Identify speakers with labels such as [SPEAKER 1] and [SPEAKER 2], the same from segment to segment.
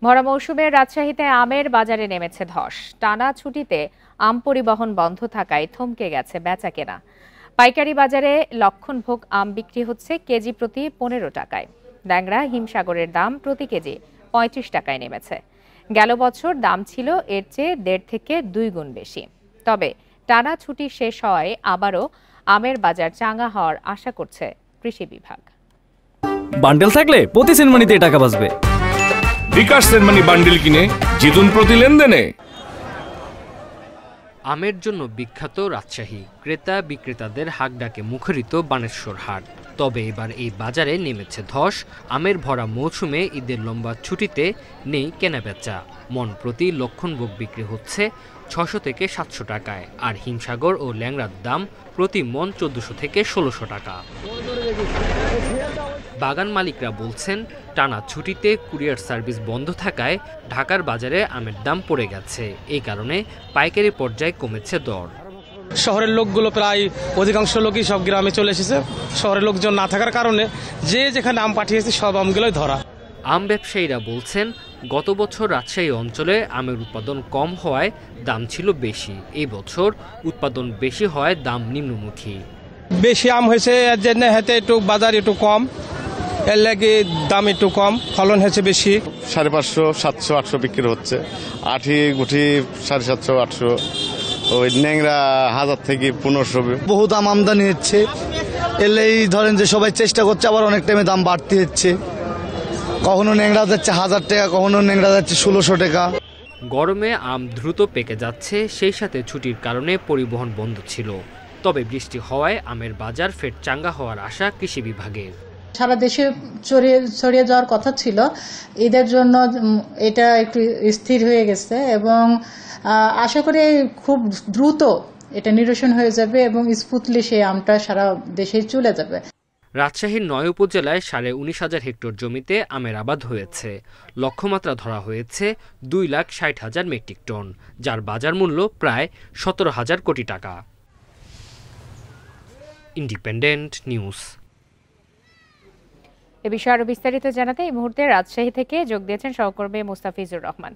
[SPEAKER 1] ভরা মৌসুমে রাজশাহীতে আমের বাজারে নেমেছে ধস। টানা ছুটিতে আম পরিবহন বন্ধ থাকায় থমকে গেছে বেচাকেনা। পাইকারি বাজারে লক্ষণভোগ আম বিক্রি হচ্ছে কেজি প্রতি 15 টাকায়। ল্যাংড়া হিমসাগরের দাম প্রতি কেজি 35 টাকায় নেমেছে। গেল বছর দাম ছিল এর চেয়ে 1.5 থেকে 2 গুণ বেশি। তবে টানা ছুটি শেষ হওয়ায় আবারও আমের বাজার চাঙ্গা হওয়ার আশা করছে কৃষি বিভাগ।
[SPEAKER 2] বান্ডেল থাকলে প্রতি সেনমানিতে টাকা বাঁচবে।
[SPEAKER 3] বিকাশ সেনমানি বান্ডেল কিনে জিতুন প্রতি লেনদেনে।
[SPEAKER 4] আমের জন্য বিখ্যাত রাজশাহী, ক্রেতা বিক্রেতাদের হাঁকডাকে মুখরিত বানেশ্বর হাট। তবে এবার এই বাজারে নেমেছে ধস। আমের ভরা মৌসুমে ঈদের লম্বা ছুটিতে নেই কেনাবেচা। মন প্রতি লক্ষণভোগ বিক্রি হচ্ছে 600 থেকে 700 টাকায়, আর হিমসাগর ও ল্যাংড়ার দাম প্রতি মন 1400 থেকে 1600 টাকা। বাগান মালিকরা বলছেন, টানা ছুটিতে কুরিয়ার সার্ভিস বন্ধ থাকায় ঢাকার বাজারে আমের দাম পড়ে গেছে। এই কারণে পাইকারি পর্যায়ে কমেছে দর।
[SPEAKER 5] শহরের লোকগুলো প্রায় অধিকাংশ লোকই সব গ্রামে চলে এসেছে। শহরের লোকজন না থাকার কারণে যে যেখানে আম পাঠিয়েছে সব আমগুলোই ধরা।
[SPEAKER 4] আম ব্যবসায়ীরা বলছেন, গত বছর রাজশাহী অঞ্চলে আমের উৎপাদন কম হওয়ায় দাম ছিল বেশি। এই বছর উৎপাদন বেশি হওয়ায় দাম নিম্নমুখী।
[SPEAKER 5] বেশি আম হয়েছে এর জন্য হাতে একটু বাজার একটু কম, এর লাগে দাম একটু কম, ফলন হয়েছে বেশি।
[SPEAKER 6] 550, 700, 800 বিক্রি হচ্ছে। আঠি গুঠি 750, 800। ওই ন্যাংরা 1000 থেকে 1500।
[SPEAKER 7] বহুত আম আমদানি হচ্ছে, এলেই ধরেন যে সবাই চেষ্টা করছে, আবার অনেক টাইমে দাম বাড়তি হচ্ছে। কখনো ন্যাংরা যাচ্ছে 1000 টাকা, কখনো ন্যাংরা যাচ্ছে 1600 টাকা।
[SPEAKER 4] গরমে আম দ্রুত পেকে যাচ্ছে, সেই সাথে ছুটির কারণে পরিবহন বন্ধ ছিল। তবে বৃষ্টি হওয়ায় আমের বাজার ফের চাঙ্গা হওয়ার আশা কৃষি বিভাগের।
[SPEAKER 8] সারা দেশে ছড়িয়ে যাওয়ার কথা ছিল, ঈদের জন্য এটা একটু স্থির হয়ে গেছে এবং আশা করি খুব দ্রুত এটা নিরসন হয়ে যাবে এবং স্মুথলি সেই আমটা সারা দেশে চলে যাবে।
[SPEAKER 4] রাজশাহীর 9 উপজেলায় 19,500 হেক্টর জমিতে আমের আবাদ হয়েছে। লক্ষ্যমাত্রা ধরা হয়েছে 2,60,000 মেট্রিক টন, যার বাজার মূল্য প্রায় 17,000 কোটি টাকা। Independent news.
[SPEAKER 1] এ বিষয়ে আরো বিস্তারিত জানাতে এই মুহূর্তে রাজশাহী থেকে যোগ দিয়েছেন সহকর্মী মুস্তাফিজুর রহমান।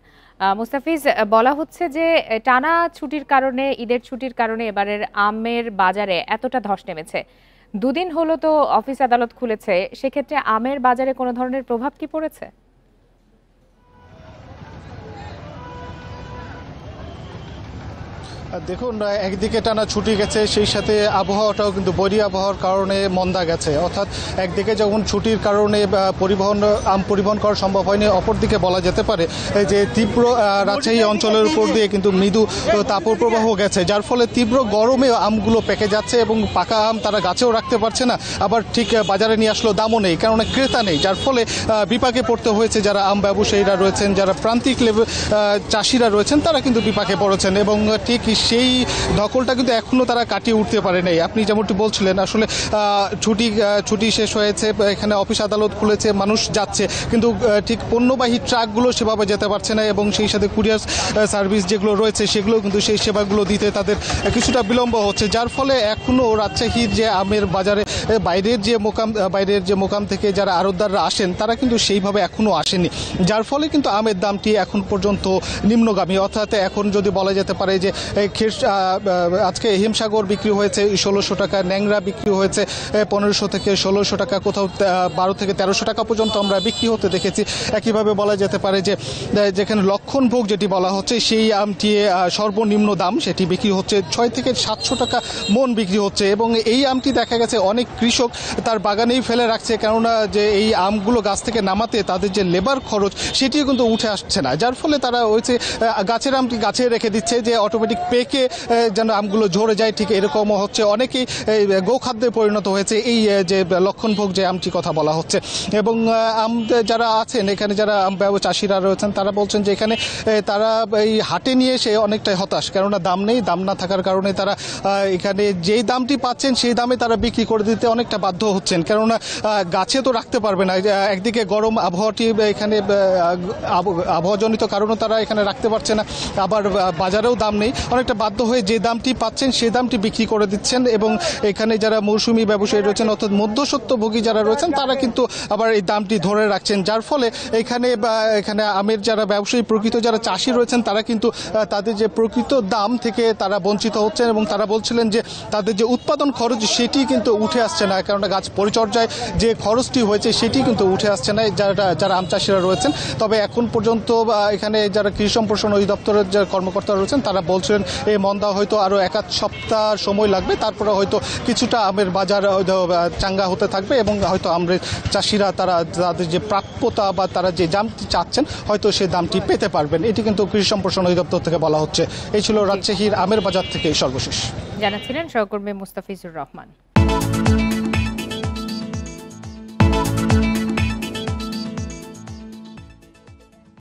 [SPEAKER 1] মুস্তাফিজ, বলা হচ্ছে যে টানা ছুটির কারণে, ঈদের ছুটির কারণে এবারের আমের বাজারে এতটা ধস নেমেছে। দুদিন হলো তো অফিস আদালত খুলেছে, সেক্ষেত্রে আমের বাজারে কোনো ধরনের প্রভাব কি পড়েছে?
[SPEAKER 9] দেখুন, একদিকে টানা ছুটি গেছে, সেই সাথে আবহাওয়াটাও কিন্তু বৈরী আবহাওয়ার কারণে মন্দা গেছে। অর্থাৎ একদিকে যখন ছুটির কারণে আম পরিবহন করা সম্ভব হয়নি, অপরদিকে বলা যেতে পারে যে তীব্র রাজশাহী অঞ্চলের উপর দিয়ে কিন্তু মৃদু তাপপ্রবাহ গেছে, যার ফলে তীব্র গরমে আমগুলো পেকে যাচ্ছে এবং পাকা আম তারা গাছেও রাখতে পারছে না, আবার ঠিক বাজারে নিয়ে আসলেও দামও নেই, কারণ ক্রেতা নেই, যার ফলে বিপাকে পড়তে হয়েছে যারা আম ব্যবসায়ীরা রয়েছেন, যারা প্রান্তিক চাষিরা রয়েছেন, তারা কিন্তু বিপাকে পড়েছেন এবং ঠিক সেই ধকলটা কিন্তু এখনো তারা কাটিয়ে উঠতে পারে নাই। আপনি যেমনটি বলছিলেন, আসলে ছুটি শেষ হয়েছে, এখানে অফিস আদালত খুলেছে, মানুষ যাচ্ছে, কিন্তু ঠিক পণ্যবাহী ট্রাকগুলো সেভাবে যেতে পারছে না এবং সেই সাথে কুরিয়ার সার্ভিস যেগুলো রয়েছে সেগুলো কিন্তু সেই সেবাগুলো দিতে তাদের কিছুটা বিলম্ব হচ্ছে, যার ফলে এখনো রাজশাহীর যে আমের বাজারে বাইরের যে মোকাম থেকে যারা আড়তদাররা আসেন তারা কিন্তু সেইভাবে এখনো আসেনি, যার ফলে কিন্তু আমের দামটি এখন পর্যন্ত নিম্নগামী। অর্থাৎ এখন যদি বলা যেতে পারে যে আজকে হিমসাগর বিক্রি হয়েছে 1600 টাকা, ন্যাংরা বিক্রি হয়েছে 1500 থেকে 1600 টাকা, কোথাও 12 থেকে 1300 টাকা পর্যন্ত আমরা বিক্রি হতে দেখেছি। একইভাবে বলা যেতে পারে যে যেখানে লক্ষণভোগ যেটি বলা হচ্ছে সেই আমটি সর্বনিম্ন দাম সেটি বিক্রি হচ্ছে 6 থেকে 700 টাকা মন বিক্রি হচ্ছে এবং এই আমটি দেখা গেছে অনেক কৃষক তার বাগানেই ফেলে রাখছে, কেননা যে এই আমগুলো গাছ থেকে নামাতে তাদের যে লেবার খরচ সেটিও কিন্তু উঠে আসছে না, যার ফলে তারা হয়েছে গাছের আমটি গাছে রেখে দিচ্ছে যে অটোমেটিক পেকে যেন আমগুলো ঝরে যায়। ঠিক এরকমও হচ্ছে, অনেকেই গোখাদ্যে পরিণত হয়েছে এই যে লক্ষণভোগ যে আমটি কথা বলা হচ্ছে। এবং আম যারা আছেন এখানে, যারা আম চাষিরা রয়েছেন, তারা বলছেন যে এখানে তারা এই হাটে নিয়ে এসে অনেকটাই হতাশ, কেননা দাম নেই, দাম না থাকার কারণে তারা এখানে যেই দামটি পাচ্ছেন সেই দামে তারা বিক্রি করে দিতে অনেকটা বাধ্য হচ্ছেন, কেননা গাছে তো রাখতে পারবে না। একদিকে গরম আবহাওয়াটি এখানে আবহাওয়াজনিত কারণে তারা এখানে রাখতে পারছে না, আবার বাজারেও দাম নেই, অনেকটা ক্ষেত্রে বাধ্য হয়ে যে দামটি পাচ্ছেন সেই দামটি বিক্রি করে দিচ্ছেন এবং এখানে যারা মৌসুমী ব্যবসায়ী রয়েছেন অর্থাৎ মধ্যস্বত্বভোগী যারা রয়েছেন তারা কিন্তু আবার এই দামটি ধরে রাখছেন, যার ফলে এখানে আমের যারা ব্যবসায়ী প্রকৃত যারা চাষি রয়েছেন তারা কিন্তু তাদের যে প্রকৃত দাম থেকে তারা বঞ্চিত হচ্ছেন এবং তারা বলছিলেন যে তাদের যে উৎপাদন খরচ সেটি কিন্তু উঠে আসছে না, কারণ গাছ পরিচর্যায় যে খরচটি হয়েছে সেটি কিন্তু উঠে আসছে না যারা আম চাষিরা রয়েছেন। তবে এখন পর্যন্ত এখানে যারা কৃষি সম্প্রসারণ অধিদপ্তরের যে কর্মকর্তারা রয়েছেন তারা বলছিলেন এই মন্দা হয়তো আরও 1-1 সপ্তাহ সময় লাগবে, তারপরে হয়তো কিছুটা আমের বাজার চাঙ্গা হতে থাকবে এবং হয়তো আমের চাষিরা তারা তাদের যে প্রাপ্যতা বা তারা যে দামটি চাচ্ছেন হয়তো সেই দামটি পেতে পারবেন। এটি কিন্তু কৃষি সম্প্রসারণ অধিদপ্তর থেকে বলা হচ্ছে। এই ছিল রাজশাহীর আমের বাজার থেকে সর্বশেষ।
[SPEAKER 1] জানাচ্ছিলেন সহকর্মী মুস্তাফিজুর রহমান।